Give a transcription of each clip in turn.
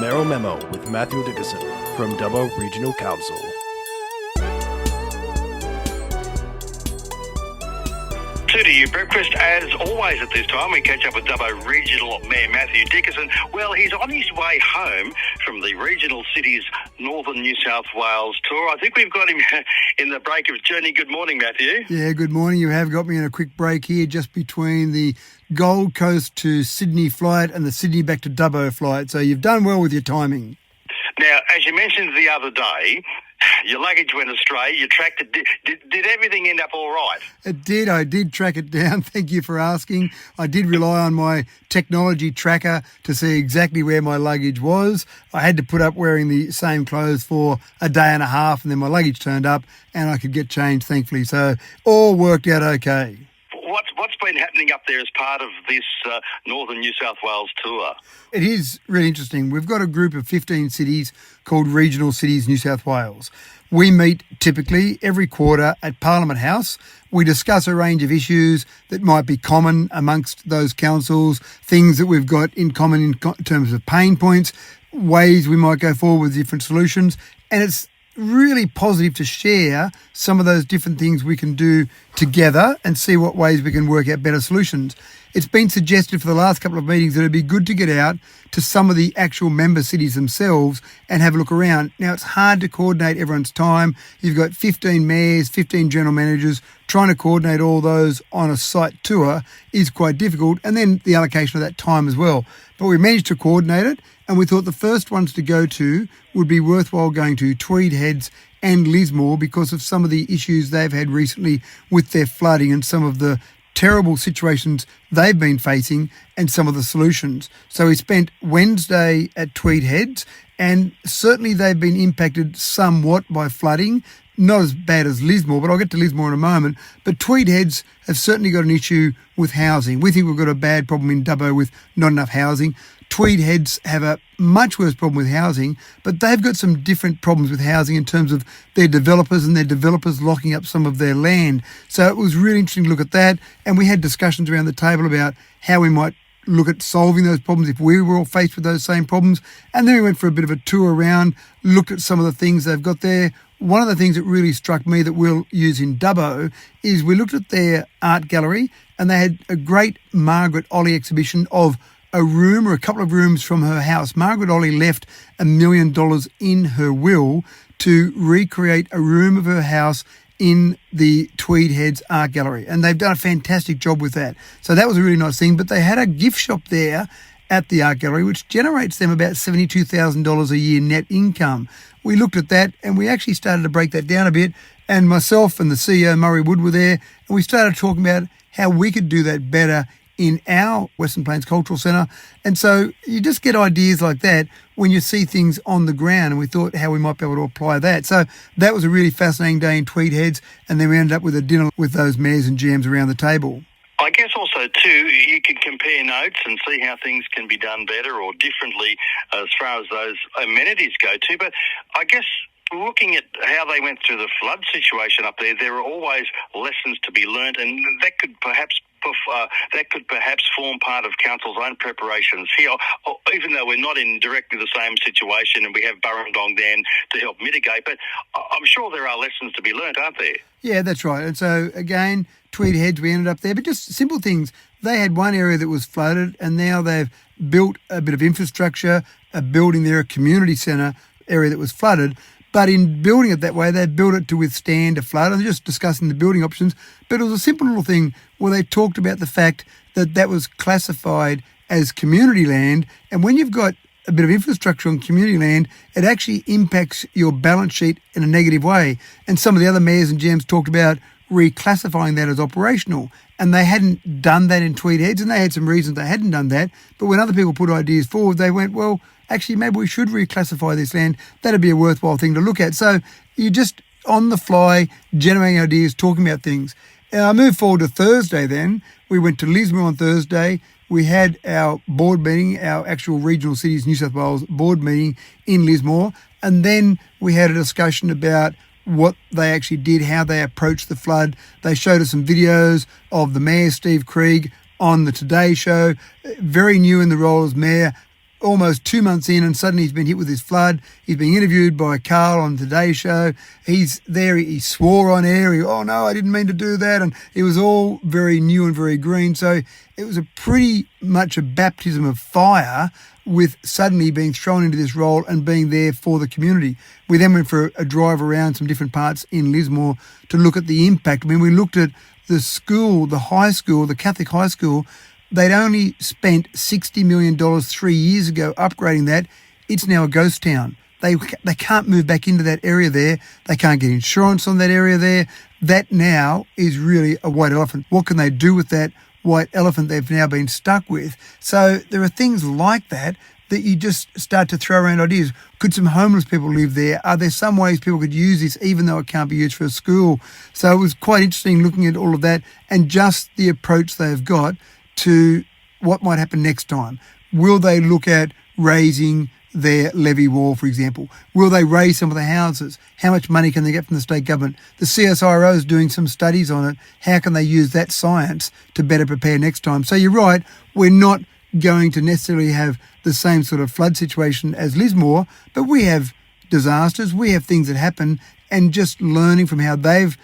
Mayoral Memo with Matthew Dickerson from Dubbo Regional Council. To you breakfast as always at this time. We catch up with Dubbo Regional Mayor Matthew Dickerson. Well, he's on his way home from the regional city's northern New South Wales tour. I think we've got him in the break of journey. Good morning, Matthew. Yeah, good morning. You have got me in a quick break here just between the Gold Coast to Sydney flight and the Sydney back to Dubbo flight. So you've done well with your timing. Now, as you mentioned the other day, your luggage went astray. You tracked it. Did everything end up all right? It did. I did track it down. Thank you for asking. I did rely on my technology tracker to see exactly where my luggage was. I had to put up wearing the same clothes for a day and a half, and then my luggage turned up and I could get changed, thankfully. So all worked out okay. What's been happening up there as part of this northern New South Wales tour? It is really interesting. We've got a group of 15 cities called Regional Cities New South Wales. We meet typically every quarter at Parliament House. We discuss a range of issues that might be common amongst those councils, things that we've got in common in terms of pain points, ways we might go forward with different solutions. And it's really positive to share some of those different things we can do together and see what ways we can work out better solutions. It's been suggested for the last couple of meetings that it'd be good to get out to some of the actual member cities themselves and have a look around. Now, it's hard to coordinate everyone's time. You've got 15 mayors, 15 general managers. Trying to coordinate all those on a site tour is quite difficult, and then the allocation of that time as well. But we managed to coordinate it, and we thought the first ones to go to would be worthwhile going to Tweed Heads and Lismore because of some of the issues they've had recently with their flooding and some of the terrible situations they've been facing and some of the solutions. So we spent Wednesday at Tweed Heads, and certainly they've been impacted somewhat by flooding. Not as bad as Lismore, but I'll get to Lismore in a moment. But Tweed Heads have certainly got an issue with housing. We think we've got a bad problem in Dubbo with not enough housing. Tweed Heads have a much worse problem with housing, but they've got some different problems with housing in terms of their developers and their developers locking up some of their land. So it was really interesting to look at that, and we had discussions around the table about how we might look at solving those problems if we were all faced with those same problems. And then we went for a bit of a tour around, looked at some of the things they've got there. One of the things that really struck me that we'll use in Dubbo is we looked at their art gallery, and they had a great Margaret Olley exhibition of a room or a couple of rooms from her house. Margaret Olley left $1 million in her will to recreate a room of her house in the Tweed Heads Art Gallery, and they've done a fantastic job with that. So that was a really nice thing. But they had a gift shop there at the art gallery, which generates them about $72,000 a year net income. We looked at that, and we actually started to break that down a bit, and myself and the CEO, Murray Wood, were there, and we started talking about how we could do that better in our Western Plains Cultural Centre. And so you just get ideas like that when you see things on the ground, and we thought how we might be able to apply that. So that was a really fascinating day in Tweed Heads, and then we ended up with a dinner with those mayors and GMs around the table. I guess also, too, you can compare notes and see how things can be done better or differently as far as those amenities go too. But I guess looking at how they went through the flood situation up there, there are always lessons to be learnt, and that could perhaps form part of council's own preparations here, even though we're not in directly the same situation and we have Burrendong Dam to help mitigate. But I'm sure there are lessons to be learnt, aren't there? Yeah, that's right. And so, again, Tweed Heads, we ended up there, but just simple things. They had one area that was flooded, and now they've built a bit of infrastructure, a building there, a community centre area that was flooded. But in building it that way, they built it to withstand a flood. I was just discussing the building options, but it was a simple little thing where they talked about the fact that that was classified as community land. And when you've got a bit of infrastructure on community land, it actually impacts your balance sheet in a negative way. And some of the other mayors and GMs talked about reclassifying that as operational. And they hadn't done that in Tweed Heads, and they had some reasons they hadn't done that. But when other people put ideas forward, they went, well, actually, maybe we should reclassify this land. That'd be a worthwhile thing to look at. So you just on the fly, generating ideas, talking about things. I moved forward to Thursday then. We went to Lismore on Thursday. We had our board meeting, our actual Regional Cities New South Wales board meeting in Lismore. And then we had a discussion about what they actually did, how they approached the flood. They showed us some videos of the Mayor, Steve Krieg, on the Today Show. Very new in the role as Mayor. almost 2 months in, and suddenly he's been hit with this flood. He's being interviewed by Carl on Today's Show. He's there. He swore on air. Oh, no, I didn't mean to do that. And it was all very new and very green. So it was a pretty much a baptism of fire with suddenly being thrown into this role and being there for the community. We then went for a drive around some different parts in Lismore to look at the impact. I mean, we looked at the school, the high school, the Catholic high school. They'd only spent $60 million 3 years ago upgrading that. It's now a ghost town. They can't move back into that area there. They can't get insurance on that area there. That now is really a white elephant. What can they do with that white elephant they've now been stuck with? So there are things like that you just start to throw around ideas. Could some homeless people live there? Are there some ways people could use this even though it can't be used for a school? So it was quite interesting looking at all of that and just the approach they've got to what might happen next time. Will they look at raising their levee wall, for example? Will they raise some of the houses? How much money can they get from the state government? The CSIRO is doing some studies on it. How can they use that science to better prepare next time? So you're right, we're not going to necessarily have the same sort of flood situation as Lismore, but we have disasters, we have things that happen, and just learning from how they've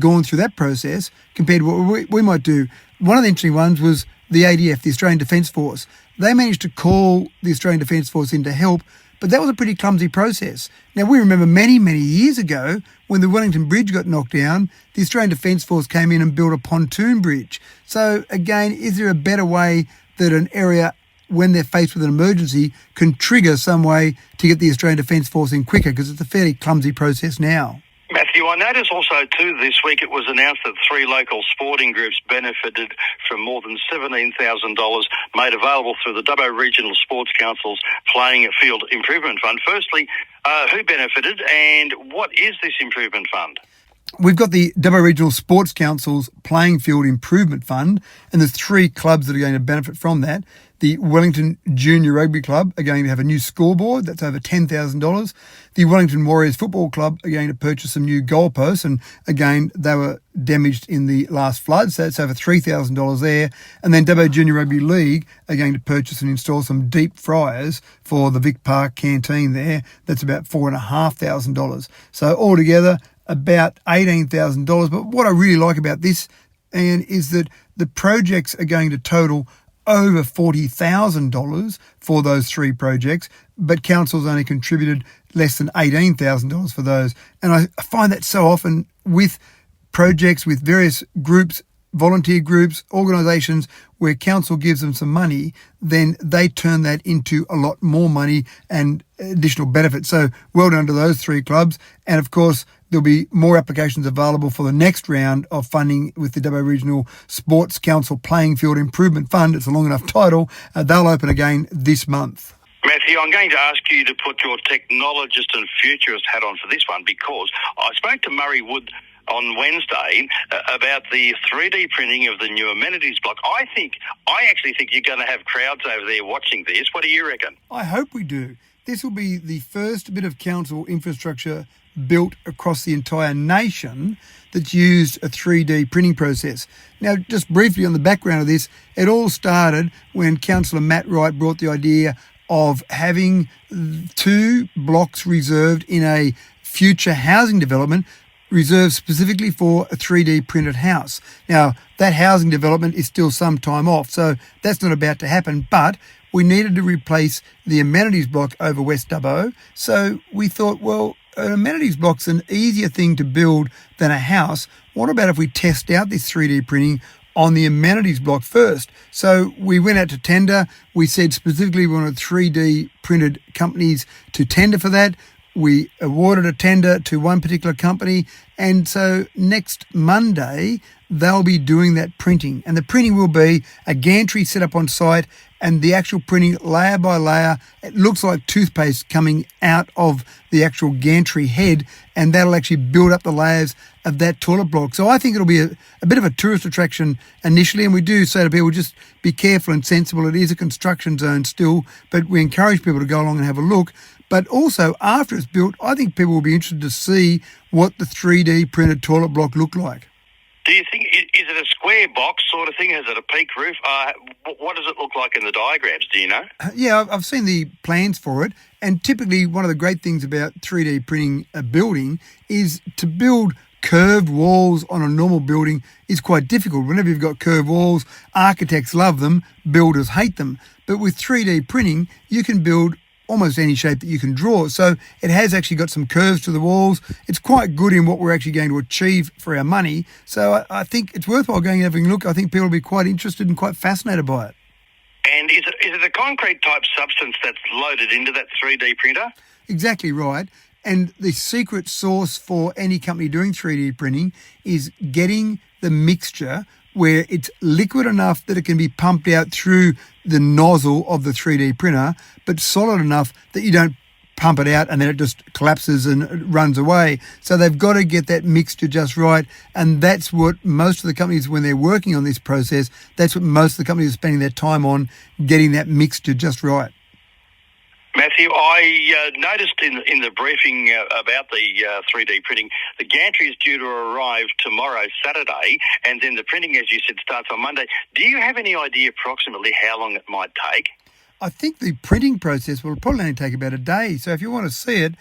gone through that process compared to what we might do. One of the interesting ones was the ADF, the Australian Defence Force. They managed to call the Australian Defence Force in to help, but that was a pretty clumsy process. Now, we remember many, many years ago when the Wellington Bridge got knocked down, the Australian Defence Force came in and built a pontoon bridge. So, again, is there a better way that an area, when they're faced with an emergency, can trigger some way to get the Australian Defence Force in quicker? Because it's a fairly clumsy process now. Matthew, I noticed also too this week it was announced that 3 local sporting groups benefited from more than $17,000 made available through the Dubbo Regional Sports Council's Playing Field Improvement Fund. Firstly, who benefited and what is this improvement fund? We've got the Dubbo Regional Sports Council's Playing Field Improvement Fund, and there's 3 clubs that are going to benefit from that. The Wellington Junior Rugby Club are going to have a new scoreboard. That's over $10,000. The Wellington Warriors Football Club are going to purchase some new goalposts. And again, they were damaged in the last flood, so that's over $3,000 there. And then Dubbo Junior Rugby League are going to purchase and install some deep fryers for the Vic Park canteen there. That's about $4,500. So altogether, about $18,000. But what I really like about this, Ian, is that the projects are going to total over $40,000 for those 3 projects, but council's only contributed less than $18,000 for those. And I find that so often with projects, with various groups, volunteer groups, organisations, where council gives them some money, then they turn that into a lot more money and additional benefits. So well done to those 3 clubs. And of course, there'll be more applications available for the next round of funding with the Dubbo Regional Sports Council Playing Field Improvement Fund. It's a long enough title. They'll open again this month. Matthew, I'm going to ask you to put your technologist and futurist hat on for this one because I spoke to Murray Wood on Wednesday about the 3D printing of the new amenities block. I actually think you're going to have crowds over there watching this. What do you reckon? I hope we do. This will be the first bit of council infrastructure built across the entire nation that's used a 3D printing process. Now, just briefly on the background of this, it all started when Councillor Matt Wright brought the idea of having 2 blocks reserved in a future housing development reserved specifically for a 3D printed house. Now, that housing development is still some time off, so that's not about to happen, but we needed to replace the amenities block over West Dubbo, so we thought, well, an amenities block's an easier thing to build than a house. What about if we test out this 3D printing on the amenities block first? So we went out to tender. We said specifically we wanted 3D printed companies to tender for that. We awarded a tender to one particular company. And so next Monday, they'll be doing that printing. And the printing will be a gantry set up on site and the actual printing layer by layer. It looks like toothpaste coming out of the actual gantry head, and that'll actually build up the layers of that toilet block. So I think it'll be a bit of a tourist attraction initially, and we do say to people, just be careful and sensible. It is a construction zone still, but we encourage people to go along and have a look. But also, after it's built, I think people will be interested to see what the 3D printed toilet block looked like. Do you think, is it a square box sort of thing? Has it a peak roof? What does it look like in the diagrams? Do you know? Yeah, I've seen the plans for it. And typically one of the great things about 3D printing a building is to build curved walls on a normal building is quite difficult. Whenever you've got curved walls, architects love them, builders hate them. But with 3D printing, you can build almost any shape that you can draw. So it has actually got some curves to the walls. It's quite good in what we're actually going to achieve for our money. So I think it's worthwhile going and having a look. I think people will be quite interested and quite fascinated by it. And is it a concrete type substance that's loaded into that 3D printer? Exactly right. And the secret sauce for any company doing 3D printing is getting the mixture where it's liquid enough that it can be pumped out through the nozzle of the 3D printer, but solid enough that you don't pump it out and then it just collapses and runs away. So they've got to get that mixture just right. And that's what most of the companies, when they're working on this process, that's what most of the companies are spending their time on, getting that mixture just right. Matthew, I noticed in the briefing about the 3D printing, the gantry is due to arrive tomorrow, Saturday, and then the printing, as you said, starts on Monday. Do you have any idea approximately how long it might take? I think the printing process will probably only take about a day. So if you want to see it,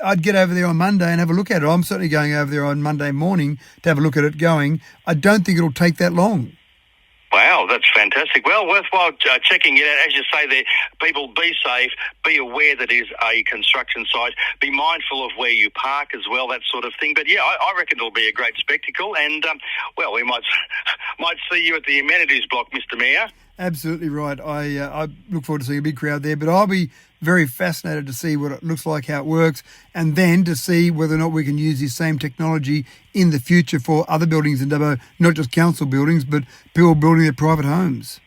I'd get over there on Monday and have a look at it. I'm certainly going over there on Monday morning to have a look at it going. I don't think it'll take that long. Wow, that's fantastic. Well, worthwhile checking it out. As you say there, people, be safe, be aware that it is a construction site, be mindful of where you park as well, that sort of thing. But yeah, I reckon it'll be a great spectacle. And, well, we might see you at the amenities block, Mr. Mayor. Absolutely right. I look forward to seeing a big crowd there, but I'll be very fascinated to see what it looks like, how it works, and then to see whether or not we can use this same technology in the future for other buildings in Dubbo, not just council buildings, but people building their private homes.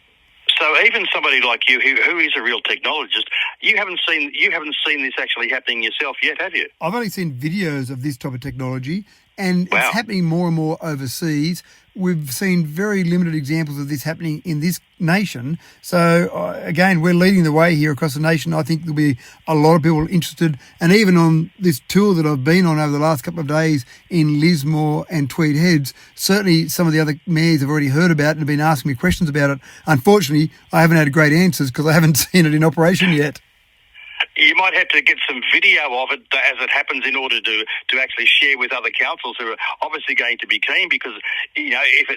So even somebody like you, who is a real technologist, you haven't seen this actually happening yourself yet, have you? I've only seen videos of this type of technology, and Wow. It's happening more and more overseas. We've seen very limited examples of this happening in this nation. So, again, we're leading the way here across the nation. I think there'll be a lot of people interested. And even on this tour that I've been on over the last couple of days in Lismore and Tweed Heads, certainly some of the other mayors have already heard about it and have been asking me questions about it. Unfortunately, I haven't had great answers because I haven't seen it in operation yet. You might have to get some video of it as it happens in order to actually share with other councils who are obviously going to be keen, because you know if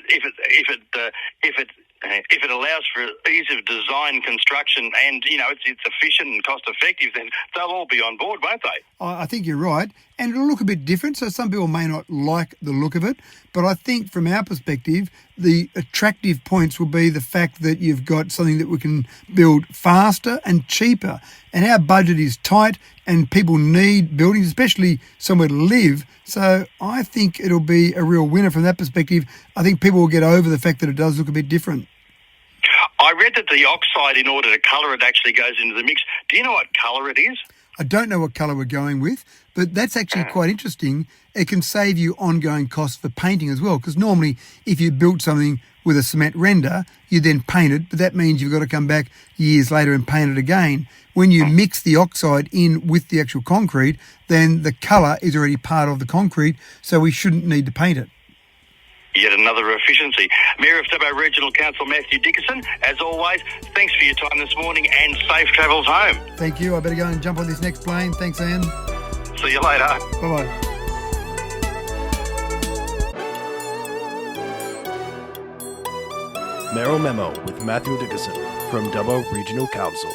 it allows for ease of design, construction, and you know it's efficient and cost effective, then they'll all be on board, won't they? I think you're right. And it'll look a bit different. So some people may not like the look of it. But I think from our perspective, the attractive points will be the fact that you've got something that we can build faster and cheaper. And our budget is tight and people need buildings, especially somewhere to live. So I think it'll be a real winner from that perspective. I think people will get over the fact that it does look a bit different. I read that the oxide, in order to colour it, actually goes into the mix. Do you know what colour it is? I don't know what colour we're going with, but that's actually quite interesting. It can save you ongoing costs for painting as well, because normally if you built something with a cement render, you then paint it, but that means you've got to come back years later and paint it again. When you mix the oxide in with the actual concrete, then the colour is already part of the concrete, so we shouldn't need to paint it. Yet another efficiency. Mayor of Dubbo Regional Council Matthew Dickinson, as always, thanks for your time this morning and safe travels home. Thank you. I better go and jump on this next plane. Thanks, Iain. See you later. Bye-bye. Mayoral Memo with Matthew Dickinson from Dubbo Regional Council.